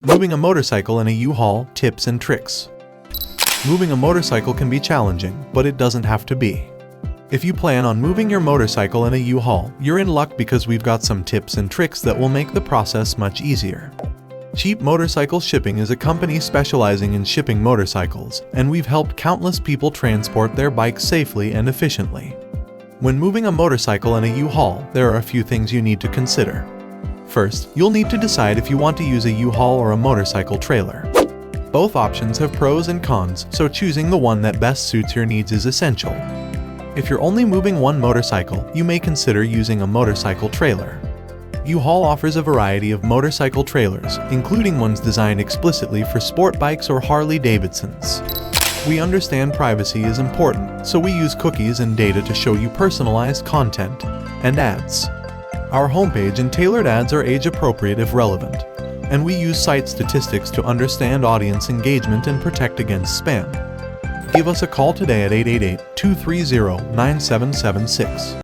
Moving a motorcycle in a U-Haul, tips and tricks. Moving a motorcycle can be challenging, but it doesn't have to be. If you plan on moving your motorcycle in a U-Haul, you're in luck because we've got some tips and tricks that will make the process much easier. Cheap Motorcycle Shipping is a company specializing in shipping motorcycles, and we've helped countless people transport their bikes safely and efficiently. When moving a motorcycle in a U-Haul, there are a few things you need to consider. First, you'll need to decide if you want to use a U-Haul or a motorcycle trailer. Both options have pros and cons, so choosing the one that best suits your needs is essential. If you're only moving one motorcycle, you may consider using a motorcycle trailer. U-Haul offers a variety of motorcycle trailers, including ones designed explicitly for sport bikes or Harley-Davidsons. We understand privacy is important, so we use cookies and data to show you personalized content and ads. Our homepage and tailored ads are age-appropriate if relevant, and we use site statistics to understand audience engagement and protect against spam. Give us a call today at 888-230-9776.